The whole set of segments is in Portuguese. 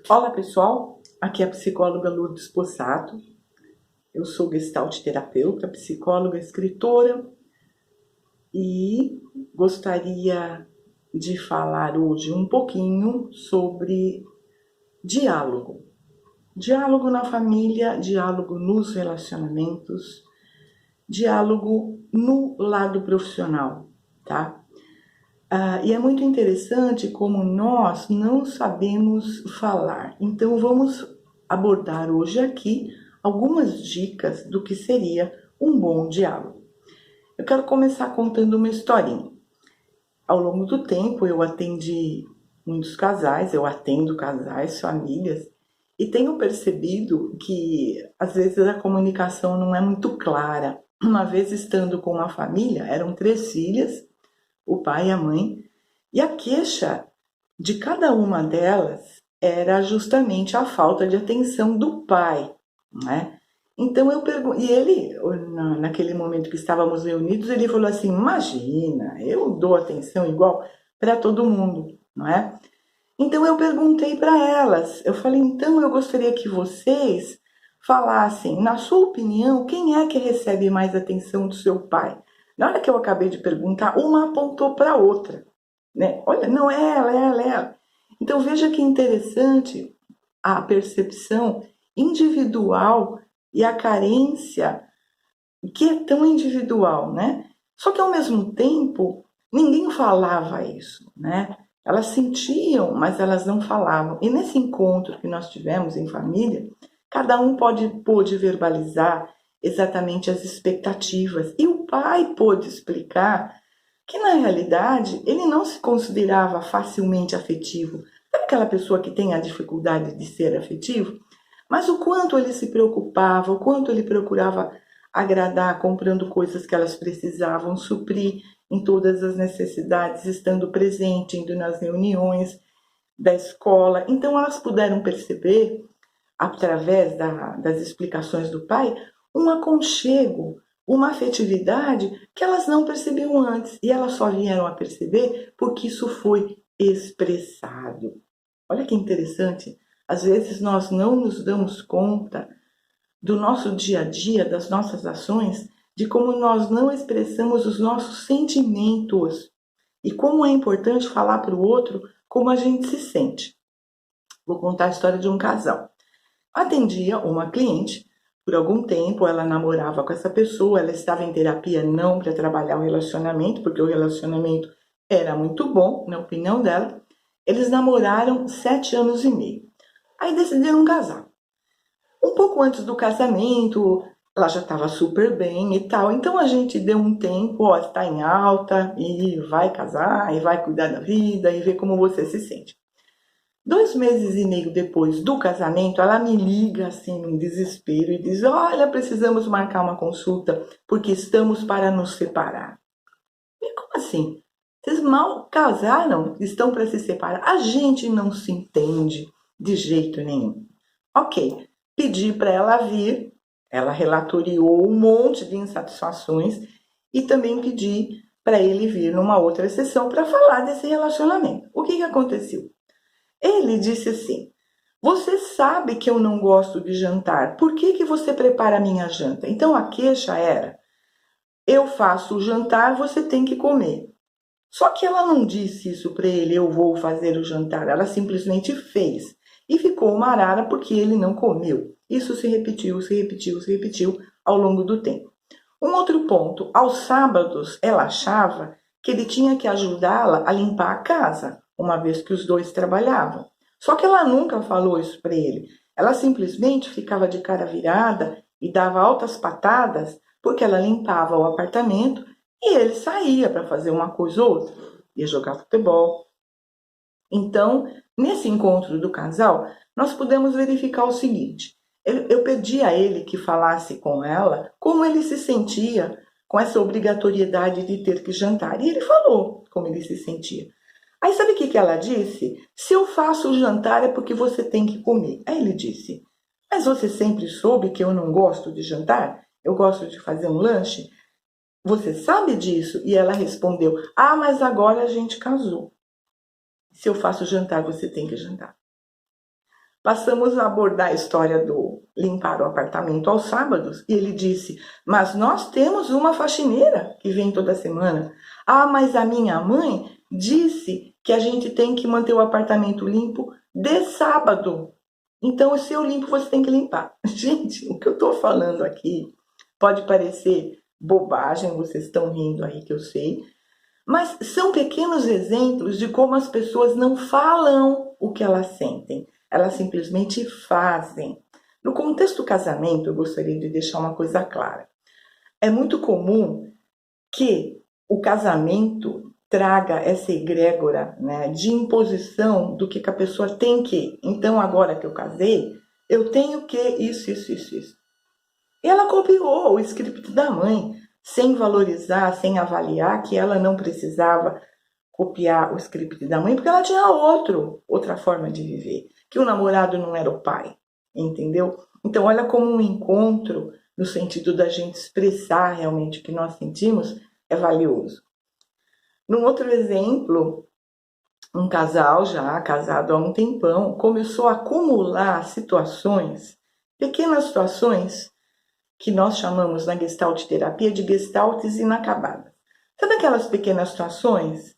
Olá pessoal, aqui é a psicóloga Lourdes Possato. Eu sou gestalt terapeuta, psicóloga, escritora e gostaria de falar hoje um pouquinho sobre diálogo. Diálogo na família, diálogo nos relacionamentos, diálogo no lado profissional, tá? E é muito interessante como nós não sabemos falar. Então vamos abordar hoje aqui algumas dicas do que seria um bom diálogo. Eu quero começar contando uma historinha. Ao longo do tempo eu atendi muitos casais, eu atendo casais, famílias, e tenho percebido que às vezes a comunicação não é muito clara. Uma vez estando com uma família, eram 3 filhas, o pai e a mãe, e a queixa de cada uma delas era justamente a falta de atenção do pai, né? Então eu pergunto, e ele, naquele momento que estávamos reunidos, ele falou assim: imagina, eu dou atenção igual para todo mundo, não é? Então eu perguntei para elas, eu falei: então eu gostaria que vocês falassem, na sua opinião, quem é que recebe mais atenção do seu pai? Na hora que eu acabei de perguntar, uma apontou para a outra, né? Olha, não é ela, é ela, é ela. Então veja que interessante a percepção individual e a carência que é tão individual, né? Só que ao mesmo tempo ninguém falava isso, né? Elas sentiam, mas elas não falavam. E nesse encontro que nós tivemos em família, cada um pôde verbalizar exatamente as expectativas. E o pai pôde explicar que na realidade ele não se considerava facilmente afetivo. Sabe aquela pessoa que tem a dificuldade de ser afetivo? Mas o quanto ele se preocupava, o quanto ele procurava agradar, comprando coisas que elas precisavam, suprir em todas as necessidades, estando presente, indo nas reuniões da escola. Então elas puderam perceber, através das explicações do pai, um aconchego, uma afetividade que elas não percebiam antes. E elas só vieram a perceber porque isso foi expressado. Olha que interessante. Às vezes nós não nos damos conta do nosso dia a dia, das nossas ações, de como nós não expressamos os nossos sentimentos e como é importante falar para o outro como a gente se sente. Vou contar a história de um casal. Atendia uma cliente, por algum tempo ela namorava com essa pessoa, ela estava em terapia não para trabalhar o relacionamento, porque o relacionamento era muito bom, na opinião dela. Eles namoraram 7 anos e meio. Aí decidiram casar. Um pouco antes do casamento, ela já estava super bem e tal. Então a gente deu um tempo, ó, está em alta e vai casar e vai cuidar da vida e ver como você se sente. 2 meses e meio depois do casamento, ela me liga assim num desespero e diz: olha, precisamos marcar uma consulta porque estamos para nos separar. E como assim? Vocês mal casaram, estão para se separar. A gente não se entende de jeito nenhum. Ok, pedi para ela vir, ela relatoriou um monte de insatisfações e também pedi para ele vir numa outra sessão para falar desse relacionamento. O que aconteceu? Ele disse assim: você sabe que eu não gosto de jantar, por que você prepara a minha janta? Então a queixa era: eu faço o jantar, você tem que comer. Só que ela não disse isso para ele: eu vou fazer o jantar. Ela simplesmente fez. E ficou uma arara porque ele não comeu. Isso se repetiu, se repetiu, se repetiu ao longo do tempo. Um outro ponto: aos sábados ela achava que ele tinha que ajudá-la a limpar a casa, uma vez que os dois trabalhavam. Só que ela nunca falou isso para ele. Ela simplesmente ficava de cara virada e dava altas patadas porque ela limpava o apartamento e ele saía para fazer uma coisa ou outra, ia jogar futebol. Então, nesse encontro do casal, nós pudemos verificar o seguinte: eu pedi a ele que falasse com ela como ele se sentia com essa obrigatoriedade de ter que jantar. E ele falou como ele se sentia. Aí sabe o que ela disse? Se eu faço o jantar é porque você tem que comer. Aí ele disse: mas você sempre soube que eu não gosto de jantar? Eu gosto de fazer um lanche? Você sabe disso? E ela respondeu: ah, mas agora a gente casou. Se eu faço jantar, você tem que jantar. Passamos a abordar a história do limpar o apartamento aos sábados e ele disse: mas nós temos uma faxineira que vem toda semana. Ah, mas a minha mãe disse que a gente tem que manter o apartamento limpo de sábado. Então, se eu limpo, você tem que limpar. Gente, o que eu estou falando aqui pode parecer bobagem, vocês estão rindo aí que eu sei, mas são pequenos exemplos de como as pessoas não falam o que elas sentem, elas simplesmente fazem. No contexto do casamento, eu gostaria de deixar uma coisa clara. É muito comum que o casamento traga essa egrégora, né, de imposição do que a pessoa tem que. Então, agora que eu casei, eu tenho que isso. E ela copiou o script da mãe, sem valorizar, sem avaliar que ela não precisava copiar o script da mãe, porque ela tinha outra forma de viver, que o namorado não era o pai, entendeu? Então, olha como um encontro, no sentido da gente expressar realmente o que nós sentimos, é valioso. Num outro exemplo, um casal já casado há um tempão começou a acumular situações, pequenas situações, que nós chamamos na Gestalt terapia de gestaltes inacabadas. Sabe aquelas pequenas situações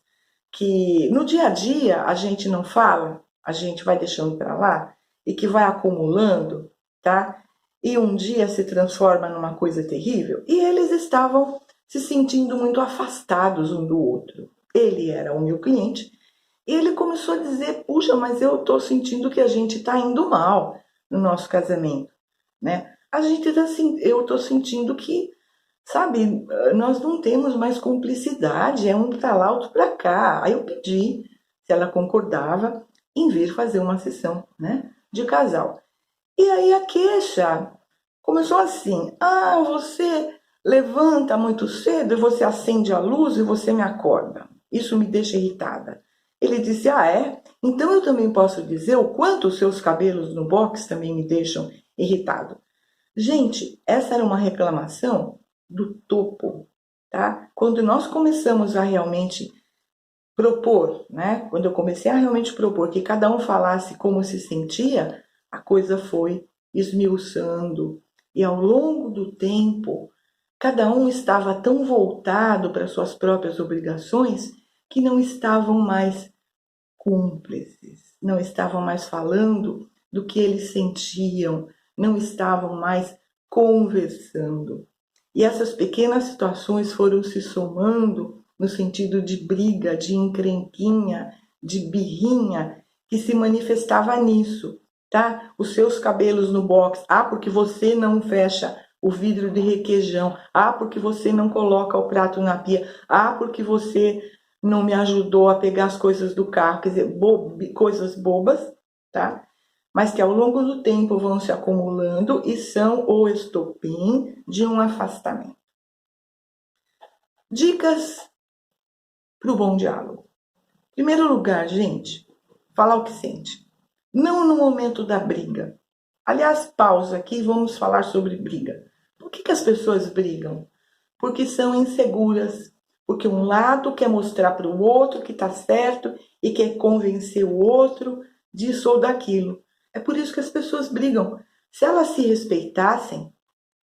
que no dia a dia a gente não fala, a gente vai deixando para lá e que vai acumulando, tá? E um dia se transforma numa coisa terrível. E eles estavam se sentindo muito afastados um do outro. Ele era o meu cliente e ele começou a dizer: puxa, mas eu estou sentindo que a gente está indo mal no nosso casamento, né? A gente tá assim, eu estou sentindo que, sabe, nós não temos mais cumplicidade, é um para lá, outro para cá. Aí eu pedi se ela concordava em vir fazer uma sessão, né, de casal. E aí a queixa começou assim: ah, você levanta muito cedo e você acende a luz e você me acorda. Isso me deixa irritada. Ele disse: ah, é? Então eu também posso dizer o quanto os seus cabelos no box também me deixam irritado. Gente, essa era uma reclamação do topo, tá? Quando nós começamos a realmente propor, né? Quando eu comecei a realmente propor que cada um falasse como se sentia, a coisa foi esmiuçando. E ao longo do tempo, cada um estava tão voltado para suas próprias obrigações que não estavam mais cúmplices, não estavam mais falando do que eles sentiam, não estavam mais conversando. E essas pequenas situações foram se somando no sentido de briga, de encrenquinha, de birrinha, que se manifestava nisso, tá? Os seus cabelos no box, ah, porque você não fecha o vidro de requeijão, ah, porque você não coloca o prato na pia, ah, porque você não me ajudou a pegar as coisas do carro, quer dizer, coisas bobas, tá? Mas que ao longo do tempo vão se acumulando e são o estopim de um afastamento. Dicas para o bom diálogo. Em primeiro lugar, gente, falar o que sente. Não no momento da briga. Aliás, pausa aqui e vamos falar sobre briga. Por que as pessoas brigam? Porque são inseguras, porque um lado quer mostrar para o outro que está certo e quer convencer o outro disso ou daquilo. É por isso que as pessoas brigam. Se elas se respeitassem,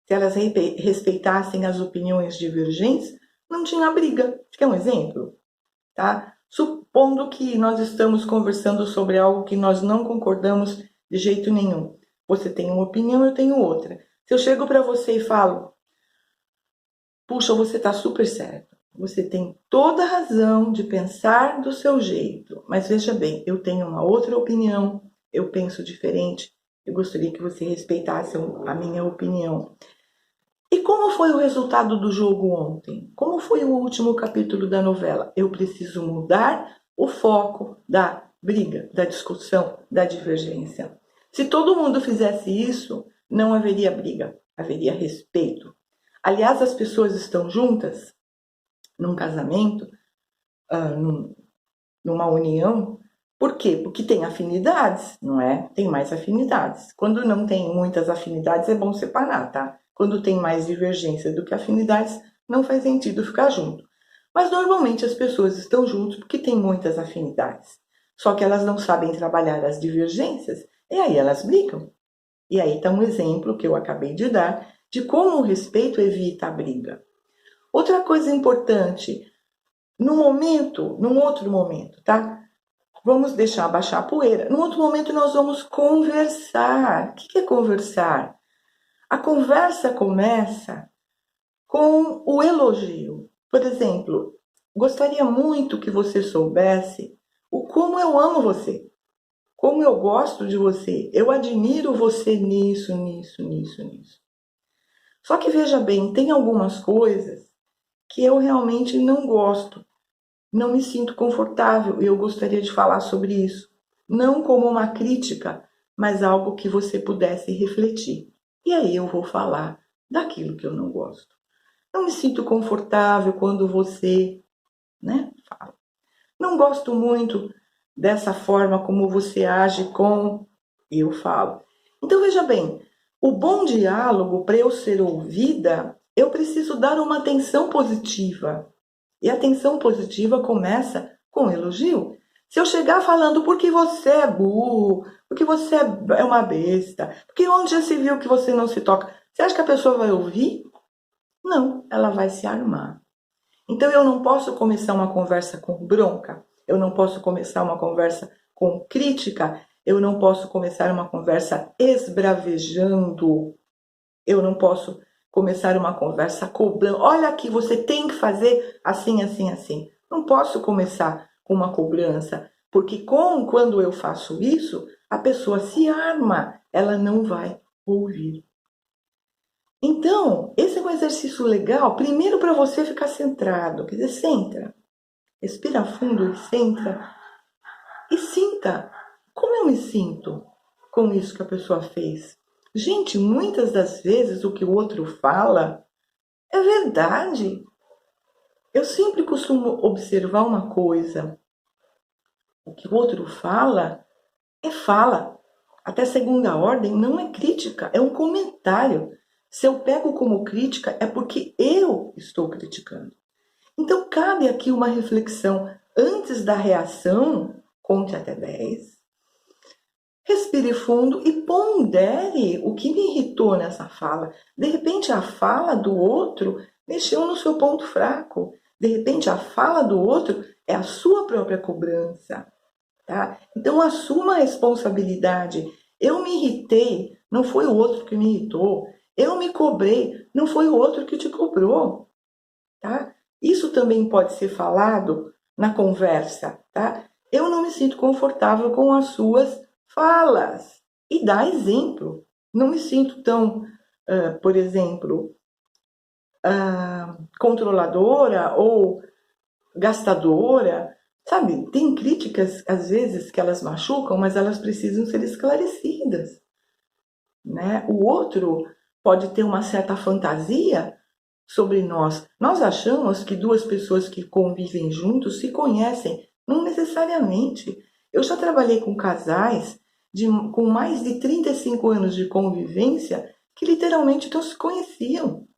se elas respeitassem as opiniões divergentes, não tinha briga. Quer um exemplo? Tá? Supondo que nós estamos conversando sobre algo que nós não concordamos de jeito nenhum. Você tem uma opinião, eu tenho outra. Se eu chego para você e falo: puxa, você está super certo. Você tem toda a razão de pensar do seu jeito. Mas veja bem, eu tenho uma outra opinião, eu penso diferente. Eu gostaria que você respeitasse a minha opinião. E como foi o resultado do jogo ontem? Como foi o último capítulo da novela? Eu preciso mudar o foco da briga, da discussão, da divergência. Se todo mundo fizesse isso, não haveria briga, haveria respeito. Aliás, as pessoas estão juntas num casamento, numa união. Por quê? Porque tem afinidades, não é? Tem mais afinidades. Quando não tem muitas afinidades, é bom separar, tá? Quando tem mais divergência do que afinidades, não faz sentido ficar junto. Mas normalmente as pessoas estão juntas porque tem muitas afinidades. Só que elas não sabem trabalhar as divergências E aí elas brigam. E aí está um exemplo que eu acabei de dar de como o respeito evita a briga. Outra coisa importante, num outro momento, tá? Vamos deixar baixar a poeira. Num outro momento nós vamos conversar. O que é conversar? A conversa começa com o elogio. Por exemplo, gostaria muito que você soubesse o como eu amo você, como eu gosto de você, eu admiro você nisso, nisso, nisso, nisso. Só que veja bem, tem algumas coisas que eu realmente não gosto, não me sinto confortável e eu gostaria de falar sobre isso. Não como uma crítica, mas algo que você pudesse refletir. E aí eu vou falar daquilo que eu não gosto. Não me sinto confortável quando você, fala. Não gosto muito dessa forma como você age com, eu falo. Então veja bem, o bom diálogo, para eu ser ouvida, eu preciso dar uma atenção positiva. E a atenção positiva começa com elogio. Se eu chegar falando porque você é burro, porque você é uma besta, porque onde já se viu que você não se toca, você acha que a pessoa vai ouvir? Não, ela vai se armar. Então eu não posso começar uma conversa com bronca, eu não posso começar uma conversa com crítica, eu não posso começar uma conversa esbravejando, eu não posso começar uma conversa cobrando. Olha aqui, você tem que fazer assim, assim, assim. Não posso começar com uma cobrança, porque quando eu faço isso, a pessoa se arma, ela não vai ouvir. Então, esse é um exercício legal, primeiro para você ficar centrado, quer dizer, centra, respira fundo e centra e sinta como eu me sinto com isso que a pessoa fez. Gente, muitas das vezes o que o outro fala é verdade. Eu sempre costumo observar uma coisa, o que o outro fala é fala. Até segunda ordem não é crítica, é um comentário. Se eu pego como crítica, é porque eu estou criticando. Então, cabe aqui uma reflexão. Antes da reação, conte até 10. Respire fundo e pondere o que me irritou nessa fala. De repente, a fala do outro mexeu no seu ponto fraco. De repente, a fala do outro é a sua própria cobrança. Tá? Então, assuma a responsabilidade. Eu me irritei, não foi o outro que me irritou. Eu me cobrei, não foi o outro que te cobrou. Tá? Isso também pode ser falado na conversa. Tá? Eu não me sinto confortável com as suas falas. E dá exemplo. Não me sinto tão, por exemplo, controladora ou gastadora. Sabe, tem críticas, às vezes, que elas machucam, mas elas precisam ser esclarecidas. Né? O outro pode ter uma certa fantasia sobre nós. Nós achamos que duas pessoas que convivem juntos se conhecem. Não necessariamente. Eu já trabalhei com casais com mais de 35 anos de convivência que literalmente não se conheciam.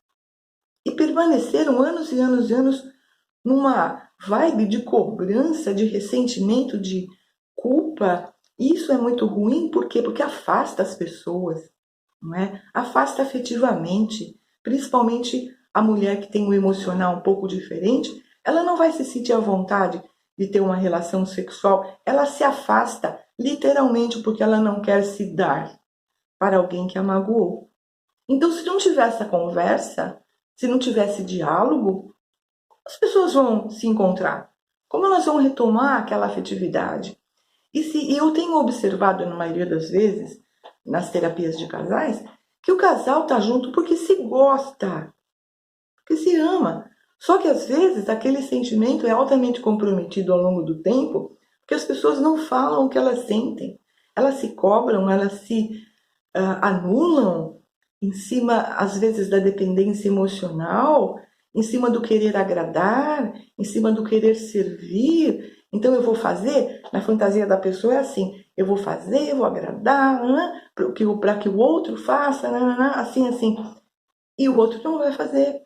E permaneceram anos e anos e anos numa vibe de cobrança, de ressentimento, de culpa. Isso é muito ruim, por quê? Porque afasta as pessoas, não é? Afasta afetivamente, principalmente a mulher que tem um emocional um pouco diferente, ela não vai se sentir à vontade de ter uma relação sexual, ela se afasta literalmente porque ela não quer se dar para alguém que a magoou. Então, se não tiver essa conversa, se não tiver esse diálogo, as pessoas vão se encontrar? Como elas vão retomar aquela afetividade? E eu tenho observado, na maioria das vezes, nas terapias de casais, que o casal está junto porque se gosta, porque se ama. Só que às vezes aquele sentimento é altamente comprometido ao longo do tempo, porque as pessoas não falam o que elas sentem. Elas se cobram, elas se anulam em cima, às vezes, da dependência emocional, em cima do querer agradar, em cima do querer servir. Então eu vou fazer, na fantasia da pessoa é assim, eu vou fazer, eu vou agradar, para que o outro faça, assim, assim. E o outro não vai fazer.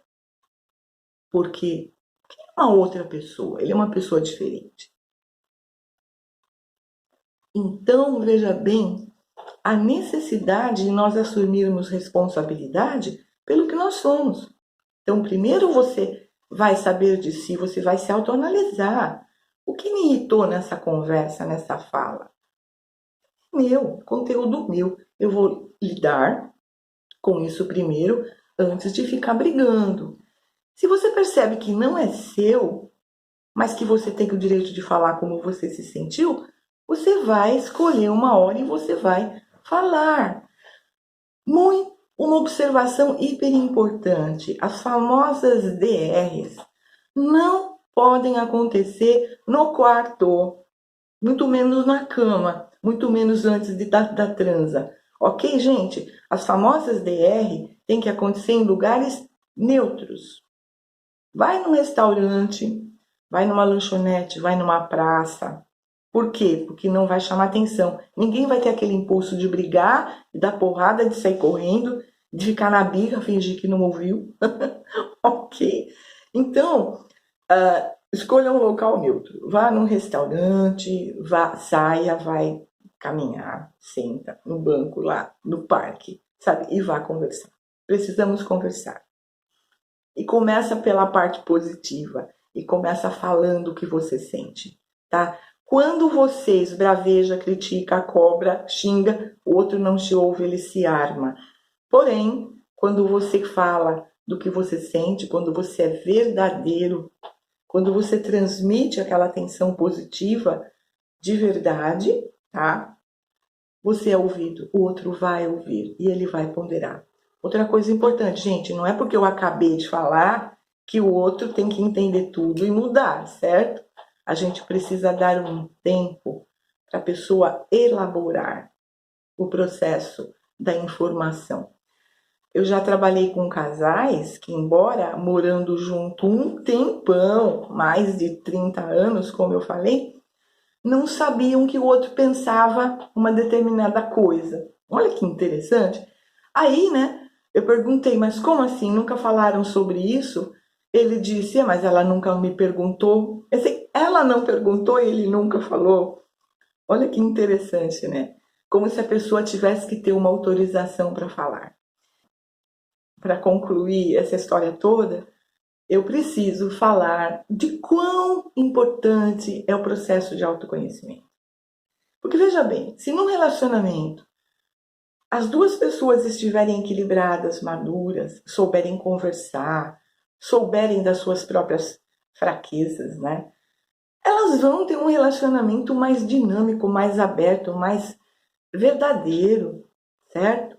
Por quê? Porque ele é uma outra pessoa, ele é uma pessoa diferente. Então, veja bem, a necessidade de nós assumirmos responsabilidade pelo que nós somos. Então, primeiro você vai saber de si, você vai se autoanalisar. O que me irritou nessa conversa, nessa fala? Meu, conteúdo meu. Eu vou lidar com isso primeiro, antes de ficar brigando. Se você percebe que não é seu, mas que você tem o direito de falar como você se sentiu, você vai escolher uma hora e você vai falar. Uma observação hiper importante: as famosas DRs não podem acontecer no quarto, muito menos na cama, muito menos antes da transa. Ok, gente? As famosas DR têm que acontecer em lugares neutros. Vai num restaurante, vai numa lanchonete, vai numa praça. Por quê? Porque não vai chamar atenção. Ninguém vai ter aquele impulso de brigar, de dar porrada, de sair correndo, de ficar na birra, fingir que não ouviu. Ok? Então, escolha um local neutro. Vá num restaurante, saia, vai caminhar, senta no banco lá, no parque, sabe? E vá conversar. Precisamos conversar. E começa pela parte positiva. E começa falando o que você sente, tá? Quando você esbraveja, critica, cobra, xinga, o outro não te ouve, ele se arma. Porém, quando você fala do que você sente, quando você é verdadeiro, quando você transmite aquela atenção positiva de verdade, tá? Você é ouvido, o outro vai ouvir e ele vai ponderar. Outra coisa importante, gente, não é porque eu acabei de falar que o outro tem que entender tudo e mudar, certo? A gente precisa dar um tempo para a pessoa elaborar o processo da informação. Eu já trabalhei com casais que, embora morando junto um tempão, mais de 30 anos, como eu falei, não sabiam que o outro pensava uma determinada coisa. Olha que interessante. Aí, né, eu perguntei, mas como assim? Nunca falaram sobre isso? Ele disse, mas ela nunca me perguntou. Ela não perguntou e ele nunca falou. Olha que interessante, né? Como se a pessoa tivesse que ter uma autorização para falar. Para concluir essa história toda, eu preciso falar de quão importante é o processo de autoconhecimento. Porque veja bem, se num relacionamento as duas pessoas estiverem equilibradas, maduras, souberem conversar, souberem das suas próprias fraquezas, né? Elas vão ter um relacionamento mais dinâmico, mais aberto, mais verdadeiro, certo?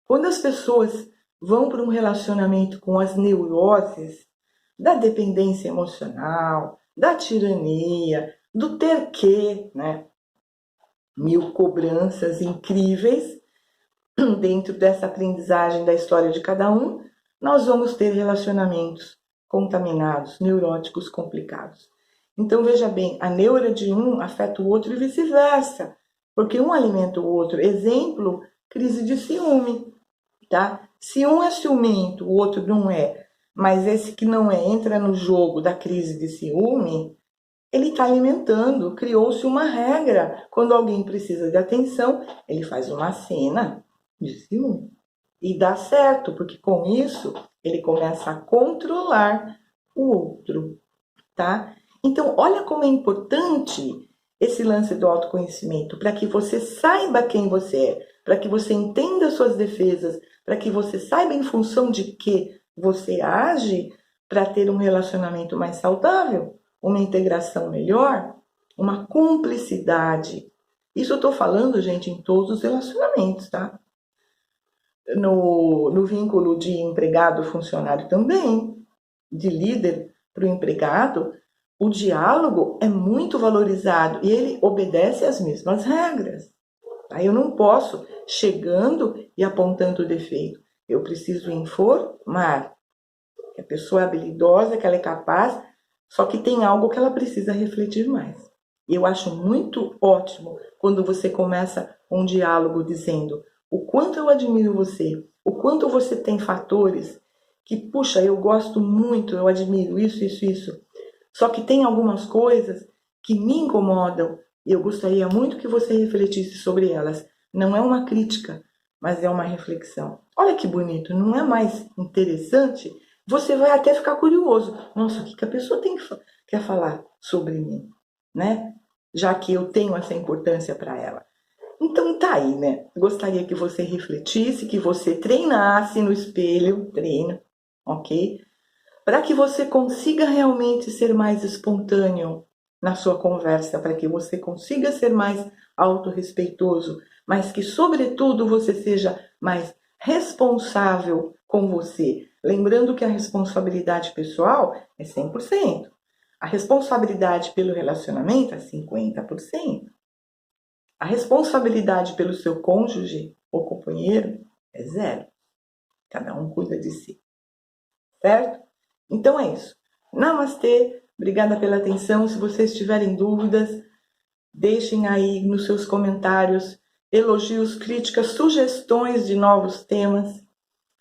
Quando as pessoas vão para um relacionamento com as neuroses da dependência emocional, da tirania, do ter que, né? 1000 cobranças incríveis dentro dessa aprendizagem da história de cada um, nós vamos ter relacionamentos contaminados, neuróticos, complicados. Então, veja bem, a neura de um afeta o outro e vice-versa, porque um alimenta o outro. Exemplo, crise de ciúme, tá? Se um é ciumento, o outro não é, mas esse que não é entra no jogo da crise de ciúme, ele está alimentando, criou-se uma regra. Quando alguém precisa de atenção, ele faz uma cena de ciúme. E dá certo, porque com isso ele começa a controlar o outro, tá? Então, olha como é importante esse lance do autoconhecimento, para que você saiba quem você é, para que você entenda suas defesas, para que você saiba em função de que você age para ter um relacionamento mais saudável, uma integração melhor, uma cumplicidade. Isso eu estou falando, gente, em todos os relacionamentos, tá? No vínculo de empregado-funcionário também, de líder para o empregado, o diálogo é muito valorizado e ele obedece às mesmas regras. Aí eu não posso chegando e apontando o defeito. Eu preciso informar que a pessoa é habilidosa, que ela é capaz, só que tem algo que ela precisa refletir mais. E eu acho muito ótimo quando você começa um diálogo dizendo o quanto eu admiro você, o quanto você tem fatores que, puxa, eu gosto muito, eu admiro isso, isso, isso. Só que tem algumas coisas que me incomodam e eu gostaria muito que você refletisse sobre elas. Não é uma crítica, mas é uma reflexão. Olha que bonito, não é mais interessante? Você vai até ficar curioso. Nossa, o que a pessoa quer falar sobre mim, né? Já que eu tenho essa importância para ela. Então tá aí, né? Gostaria que você refletisse, que você treinasse no espelho, treina, ok? Para que você consiga realmente ser mais espontâneo na sua conversa, para que você consiga ser mais autorrespeitoso, mas que, sobretudo, você seja mais responsável com você. Lembrando que a responsabilidade pessoal é 100%. A responsabilidade pelo relacionamento é 50%. A responsabilidade pelo seu cônjuge ou companheiro é 0. Cada um cuida de si. Certo? Então é isso. Namastê. Obrigada pela atenção. Se vocês tiverem dúvidas, deixem aí nos seus comentários elogios, críticas, sugestões de novos temas.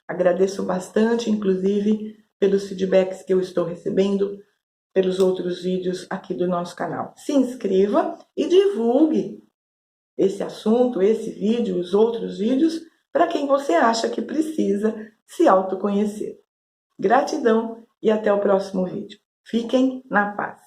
Agradeço bastante, inclusive, pelos feedbacks que eu estou recebendo pelos outros vídeos aqui do nosso canal. Se inscreva e divulgue esse assunto, esse vídeo, os outros vídeos, para quem você acha que precisa se autoconhecer. Gratidão e até o próximo vídeo. Fiquem na paz.